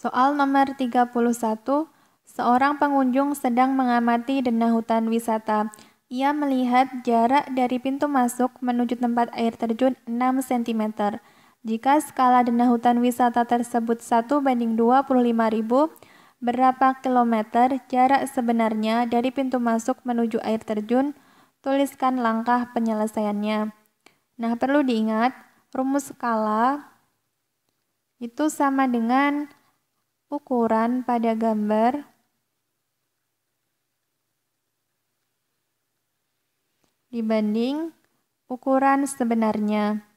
Soal nomor 31, seorang pengunjung sedang mengamati denah hutan wisata. Ia melihat jarak dari pintu masuk menuju tempat air terjun 6 cm. Jika skala denah hutan wisata tersebut 1:25.000, berapa kilometer jarak sebenarnya dari pintu masuk menuju air terjun? Tuliskan langkah penyelesaiannya. Nah, perlu diingat, rumus skala itu sama dengan ukuran pada gambar dibanding ukuran sebenarnya.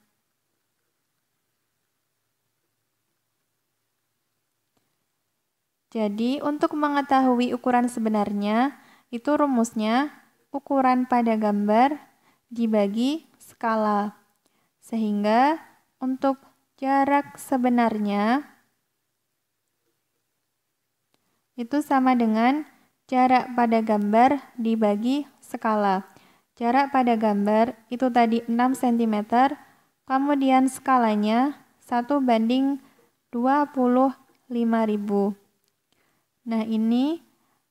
Jadi, untuk mengetahui ukuran sebenarnya, itu rumusnya ukuran pada gambar dibagi skala. Sehingga, untuk jarak sebenarnya itu sama dengan jarak pada gambar dibagi skala. Jarak pada gambar itu tadi 6 cm, kemudian skalanya 1:25.000. Nah, ini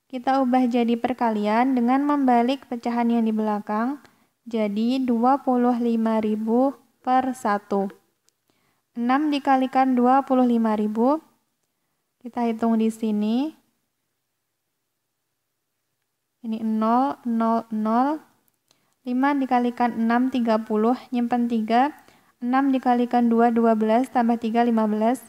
kita ubah jadi perkalian dengan membalik pecahan yang di belakang, jadi 25.000 per 1. 6 dikalikan 25.000, kita hitung di sini. Ini 0, 0, 0. 5 dikalikan 6, 30. Nyimpen 3. 6 dikalikan 2, 12. Tambah 3, 15.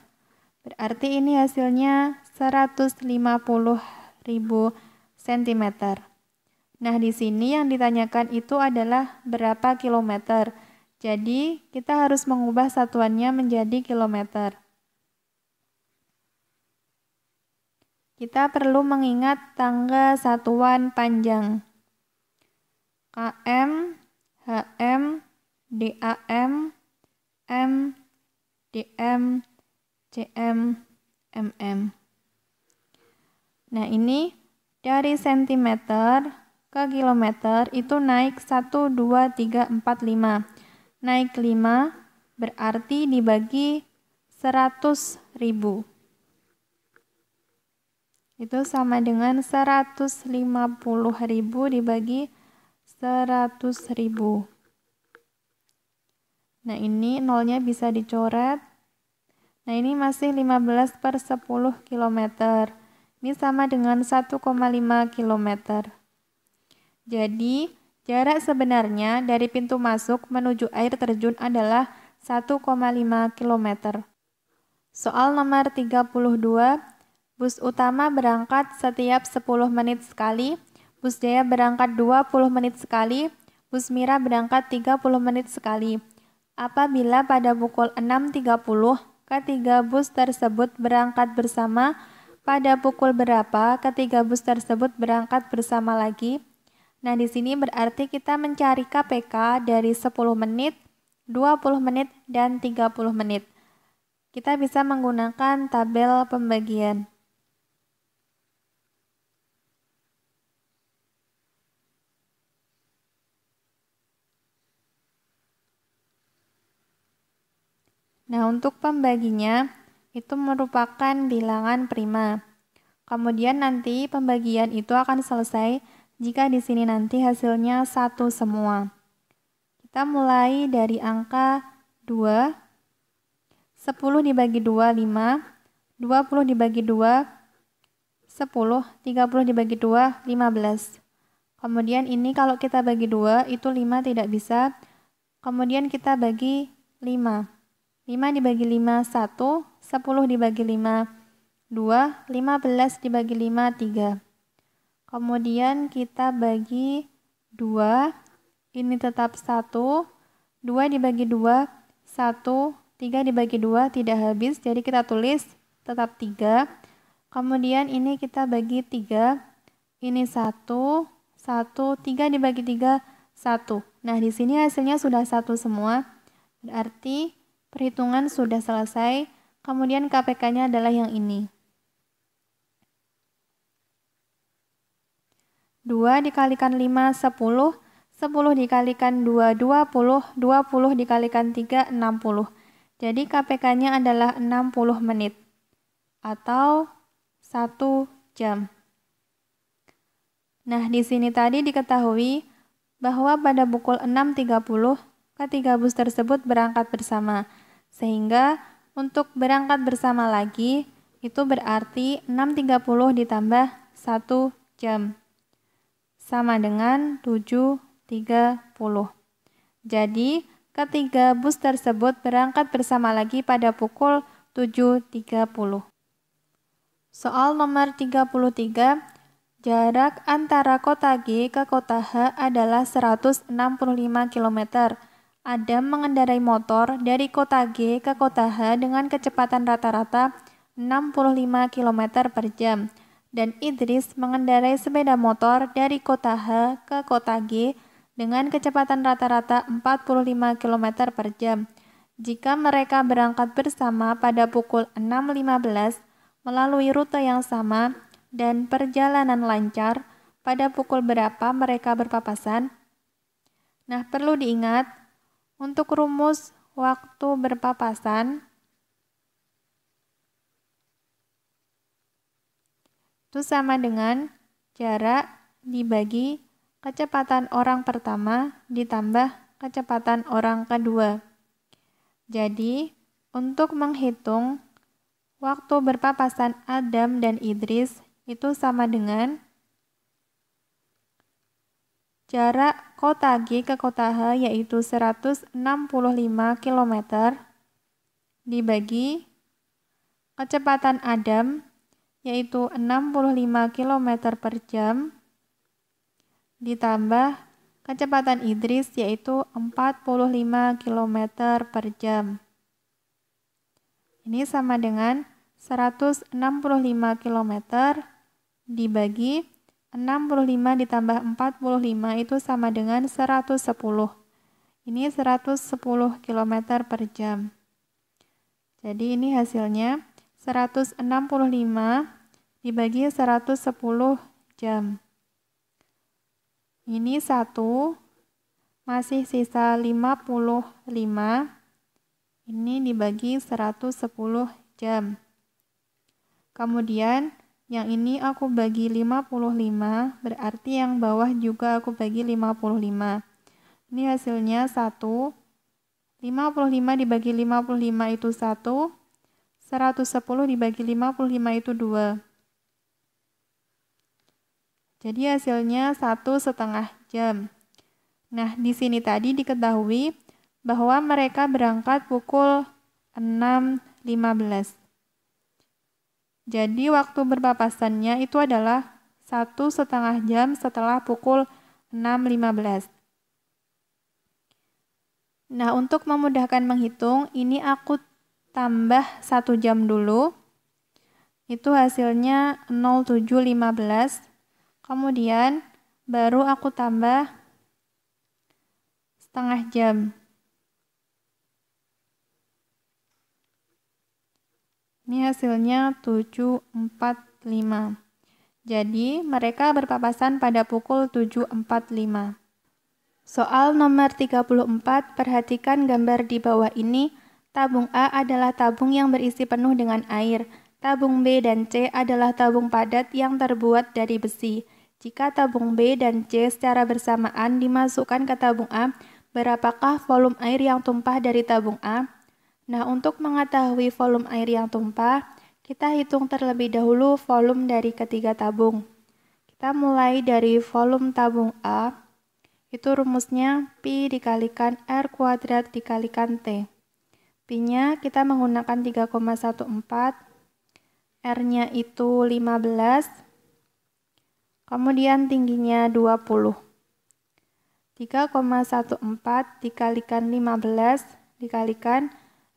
Berarti ini hasilnya 150.000 cm. Nah, di sini yang ditanyakan itu adalah berapa kilometer. Jadi, kita harus mengubah satuannya menjadi kilometer. Kita perlu mengingat tangga satuan panjang. km, hm, dam, m, dm, cm, mm. Nah, ini dari sentimeter ke kilometer itu naik 1, 2, 3, 4, 5. Naik 5 berarti dibagi 100.000. Itu sama dengan 150.000 dibagi 100.000. Nah, ini nolnya bisa dicoret. Nah, ini masih 15 per 10 km. Ini sama dengan 1,5 km. Jadi, jarak sebenarnya dari pintu masuk menuju air terjun adalah 1,5 km. Soal nomor 32. Bus utama berangkat setiap 10 menit sekali, bus Jaya berangkat 20 menit sekali, bus Mira berangkat 30 menit sekali. Apabila pada pukul 6.30 ketiga bus tersebut berangkat bersama, pada pukul berapa ketiga bus tersebut berangkat bersama lagi? Nah, di sini berarti kita mencari KPK dari 10 menit, 20 menit, dan 30 menit. Kita bisa menggunakan tabel pembagian. Nah, untuk pembaginya itu merupakan bilangan prima. Kemudian nanti pembagian itu akan selesai jika di sini nanti hasilnya 1 semua. Kita mulai dari angka 2, 10 dibagi 2, 5, 20 dibagi 2, 10, 30 dibagi 2, 15. Kemudian ini kalau kita bagi 2, itu 5 tidak bisa. Kemudian kita bagi 5. 5 dibagi 5, 1, 10 dibagi 5, 2, 15 dibagi 5, 3. Kemudian kita bagi 2, ini tetap 1, 2 dibagi 2, 1, 3 dibagi 2, tidak habis, jadi kita tulis tetap 3. Kemudian ini kita bagi 3, ini 1, 1, 3 dibagi 3, 1. Nah, di sini hasilnya sudah 1 semua, berarti perhitungan sudah selesai, kemudian KPK-nya adalah yang ini. 2 dikalikan 5, 10, 10 dikalikan 2, 20, 20 dikalikan 3, 60. Jadi KPK-nya adalah 60 menit. atau 1 jam. Nah, di sini tadi diketahui bahwa pada pukul 6.30 ketiga bus tersebut berangkat bersama. Sehingga untuk berangkat bersama lagi itu berarti 6.30 ditambah 1 jam. Sama dengan 7.30. Jadi, ketiga bus tersebut berangkat bersama lagi pada pukul 7.30. Soal nomor 33. Jarak antara kota G ke kota H adalah 165 km. Adam mengendarai motor dari kota G ke kota H dengan kecepatan rata-rata 65 km per jam. Dan Idris mengendarai sepeda motor dari kota H ke kota G dengan kecepatan rata-rata 45 km per jam. Jika mereka berangkat bersama pada pukul 6.15 melalui rute yang sama, dan perjalanan lancar, pada pukul berapa mereka berpapasan? Nah, perlu diingat, untuk rumus waktu berpapasan, itu sama dengan jarak dibagi kecepatan orang pertama ditambah kecepatan orang kedua. Jadi, untuk menghitung waktu berpapasan Adam dan Idris, itu sama dengan jarak kota G ke kota H yaitu 165 km dibagi kecepatan Adam yaitu 65 km per jam ditambah kecepatan Idris yaitu 45 km per jam. Ini sama dengan 165 km dibagi 65 ditambah 45 itu sama dengan 110. Ini 110 km per jam. Jadi ini hasilnya 165 dibagi 110 jam. Ini 1, masih sisa 55. Ini dibagi 110 jam. Kemudian yang ini aku bagi 55, berarti yang bawah juga aku bagi 55. Ini hasilnya 1. 55 dibagi 55 itu 1. 110 dibagi 55 itu 2. Jadi hasilnya 1,5 jam. Nah, di sini tadi diketahui bahwa mereka berangkat pukul 6.15. Jadi waktu berpapasannya itu adalah 1,5 jam setelah pukul 6.15. Nah, untuk memudahkan menghitung, ini aku tambah 1 jam dulu. Itu hasilnya 0,715. Kemudian baru aku tambah setengah jam. Ini hasilnya 7.45. Jadi, mereka berpapasan pada pukul 7.45. Soal nomor 34, perhatikan gambar di bawah ini. Tabung A adalah tabung yang berisi penuh dengan air. Tabung B dan C adalah tabung padat yang terbuat dari besi. Jika tabung B dan C secara bersamaan dimasukkan ke tabung A, berapakah volume air yang tumpah dari tabung A? Nah, untuk mengetahui volume air yang tumpah, kita hitung terlebih dahulu volume dari ketiga tabung. Kita mulai dari volume tabung A, itu rumusnya Pi dikalikan R kuadrat dikalikan T. Pi-nya kita menggunakan 3,14, R-nya itu 15, kemudian tingginya 20. 3,14 dikalikan 15 dikalikan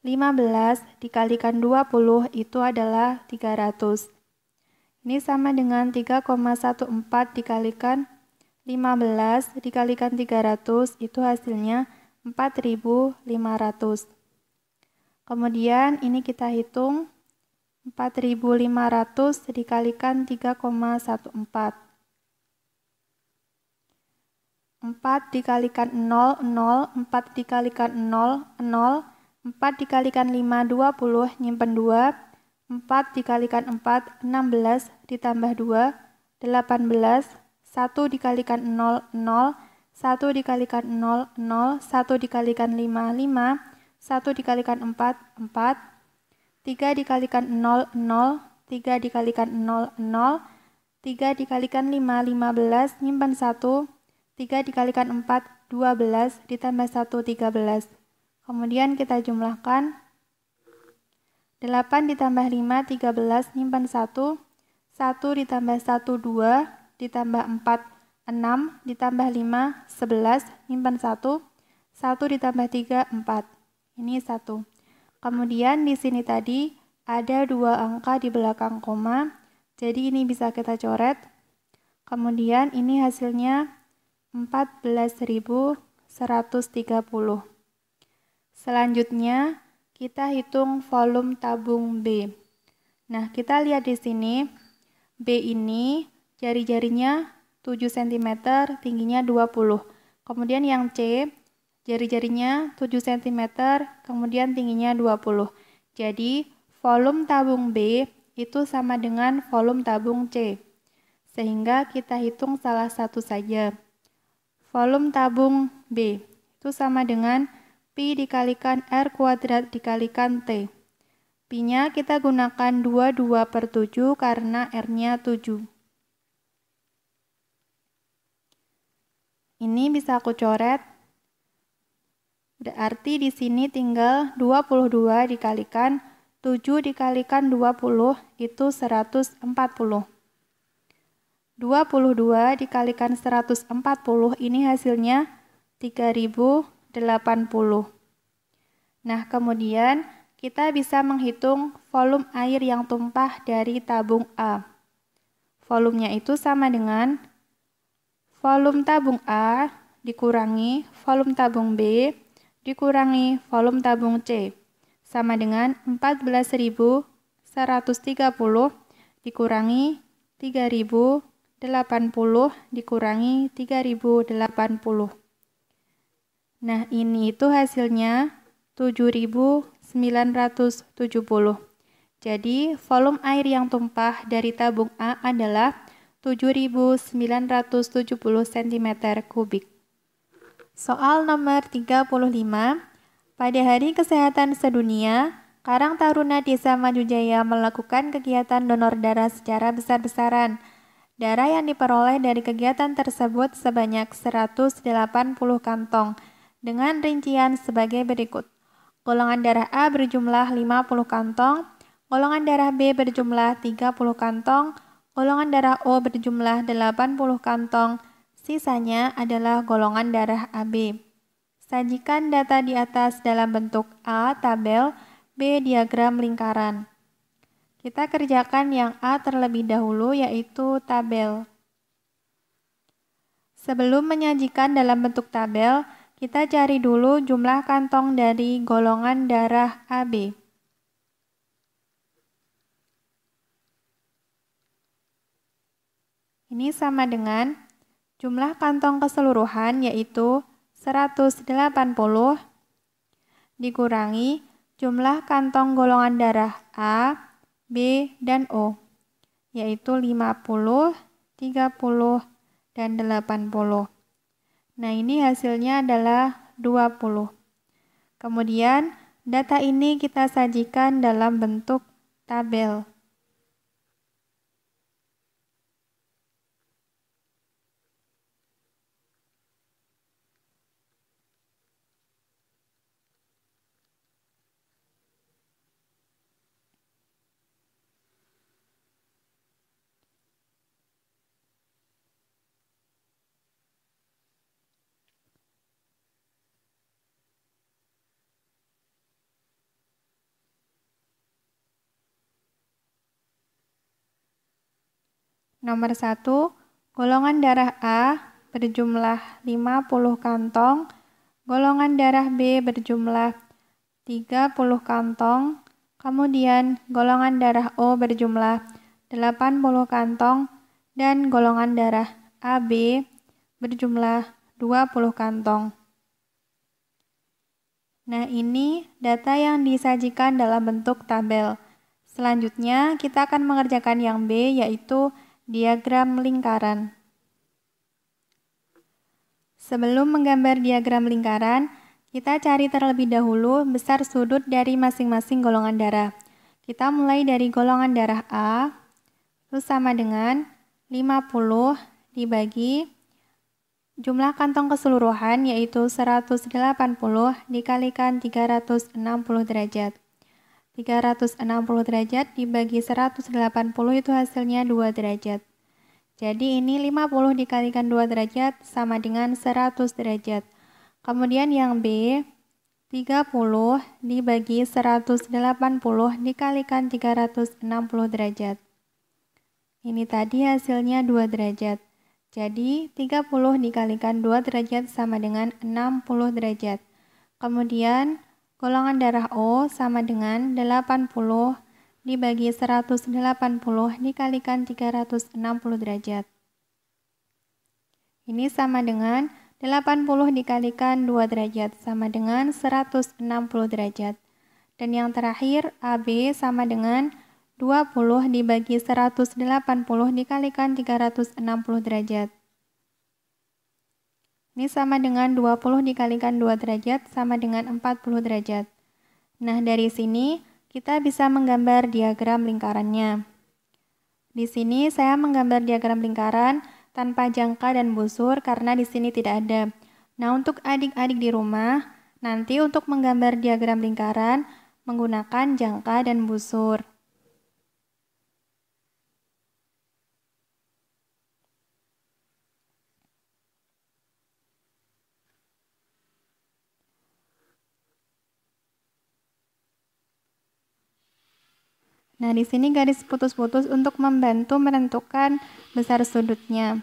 15 dikalikan 20 itu adalah 300. Ini sama dengan 3,14 dikalikan 15 dikalikan 300 itu hasilnya 4.500. Kemudian ini kita hitung 4.500 dikalikan 3,14. 4 dikalikan 0, 0, 4 dikalikan 0, 0, 4 dikalikan 5, 20, nyimpen 2, 4 dikalikan 4, 16 ditambah 2, 18, 1 dikalikan 0, 0, 1 dikalikan 0, 0, 1 dikalikan 5, 5, 1 dikalikan 4, 4, 3 dikalikan 0, 0, 3 dikalikan 0, 0, 3 dikalikan 5, 15, nyimpan 1, 3 dikalikan 4, 12, ditambah 1, 13. Kemudian kita jumlahkan 8 ditambah 5, 13, nyimpan 1, 1 ditambah 1, 2, ditambah 4, 6, ditambah 5, 11, nyimpan 1, 1 ditambah 3, 4. Ini 1. Kemudian di sini tadi ada 2 angka di belakang koma, jadi ini bisa kita coret. Kemudian ini hasilnya 14.130. Selanjutnya, kita hitung volume tabung B. Nah, kita lihat di sini, B ini jari-jarinya 7 cm, tingginya 20. Kemudian yang C, jari-jarinya 7 cm, kemudian tingginya 20. Jadi, volume tabung B itu sama dengan volume tabung C. Sehingga kita hitung salah satu saja. Volume tabung B itu sama dengan Pi dikalikan R kuadrat dikalikan T. Pi-nya kita gunakan 22/7 karena R-nya 7. Ini bisa aku coret. Berarti di sini tinggal 22 dikalikan 7 dikalikan 20 itu 140. 22 dikalikan 140 ini hasilnya 3080. Nah, kemudian kita bisa menghitung volume air yang tumpah dari tabung A. Volumenya itu sama dengan volume tabung A dikurangi volume tabung B dikurangi volume tabung C. Sama dengan 14.130 dikurangi 3080 dikurangi 3080. Nah, ini itu hasilnya 7.970. Jadi, volume air yang tumpah dari tabung A adalah 7.970 cm3. Soal nomor 35. Pada Hari Kesehatan Sedunia, Karang Taruna Desa Madujaya melakukan kegiatan donor darah secara besar-besaran. Darah yang diperoleh dari kegiatan tersebut sebanyak 180 kantong, dengan rincian sebagai berikut. Golongan darah A berjumlah 50 kantong, golongan darah B berjumlah 30 kantong, golongan darah O berjumlah 80 kantong, sisanya adalah golongan darah AB. Sajikan data di atas dalam bentuk A. Tabel, B. Diagram lingkaran. Kita kerjakan yang A terlebih dahulu, yaitu tabel. Sebelum menyajikan dalam bentuk tabel, kita cari dulu jumlah kantong dari golongan darah AB. Ini sama dengan jumlah kantong keseluruhan, yaitu 180 dikurangi jumlah kantong golongan darah A, B, dan O, yaitu 50, 30, dan 80. Nah, ini hasilnya adalah 20. Kemudian, data ini kita sajikan dalam bentuk tabel. Nomor 1, golongan darah A berjumlah 50 kantong, golongan darah B berjumlah 30 kantong, kemudian golongan darah O berjumlah 80 kantong, dan golongan darah AB berjumlah 20 kantong. Nah, ini data yang disajikan dalam bentuk tabel. Selanjutnya, kita akan mengerjakan yang B, yaitu diagram lingkaran. Sebelum menggambar diagram lingkaran, kita cari terlebih dahulu besar sudut dari masing-masing golongan darah. Kita mulai dari golongan darah A, itu sama dengan 50 dibagi jumlah kantong keseluruhan, yaitu 180 dikalikan 360 derajat. 360 derajat dibagi 180 itu hasilnya 2 derajat. Jadi ini 50 dikalikan 2 derajat sama dengan 100 derajat. Kemudian yang B, 30 dibagi 180 dikalikan 360 derajat. Ini tadi hasilnya 2 derajat. Jadi 30 dikalikan 2 derajat sama dengan 60 derajat. Kemudian golongan darah O sama dengan 80 dibagi 180 dikalikan 360 derajat. Ini sama dengan 80 dikalikan 2 derajat sama dengan 160 derajat. Dan yang terakhir AB sama dengan 20 dibagi 180 dikalikan 360 derajat. Ini sama dengan 20 dikalikan 2 derajat sama dengan 40 derajat. Nah, dari sini kita bisa menggambar diagram lingkarannya. Di sini saya menggambar diagram lingkaran tanpa jangka dan busur karena di sini tidak ada. Nah, untuk adik-adik di rumah, nanti untuk menggambar diagram lingkaran menggunakan jangka dan busur. Nah, di sini garis putus-putus untuk membantu menentukan besar sudutnya.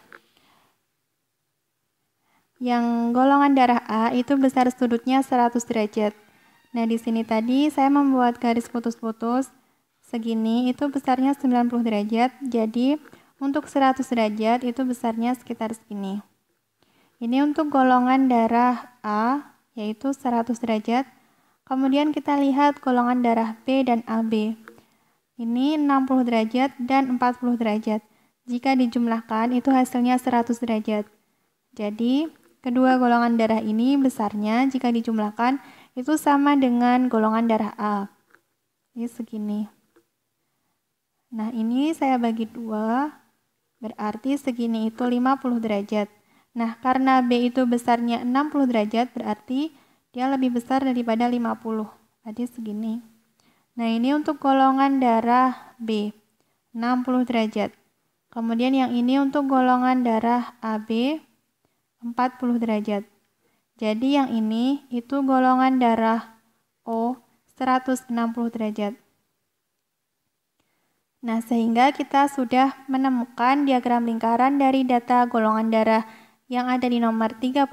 Yang golongan darah A itu besar sudutnya 100 derajat. Nah, di sini tadi saya membuat garis putus-putus segini, itu besarnya 90 derajat. Jadi, untuk 100 derajat itu besarnya sekitar segini. Ini untuk golongan darah A, yaitu 100 derajat. Kemudian kita lihat golongan darah B dan AB. Ini 60 derajat dan 40 derajat. Jika dijumlahkan itu hasilnya 100 derajat. Jadi, kedua golongan darah ini besarnya jika dijumlahkan itu sama dengan golongan darah A. Ini segini. Nah, ini saya bagi 2, berarti segini itu 50 derajat. Nah, karena B itu besarnya 60 derajat, berarti dia lebih besar daripada 50. Jadi segini. Nah, ini untuk golongan darah B, 60 derajat. Kemudian yang ini untuk golongan darah AB, 40 derajat. Jadi yang ini itu golongan darah O, 160 derajat. Nah, sehingga kita sudah menemukan diagram lingkaran dari data golongan darah yang ada di nomor 35.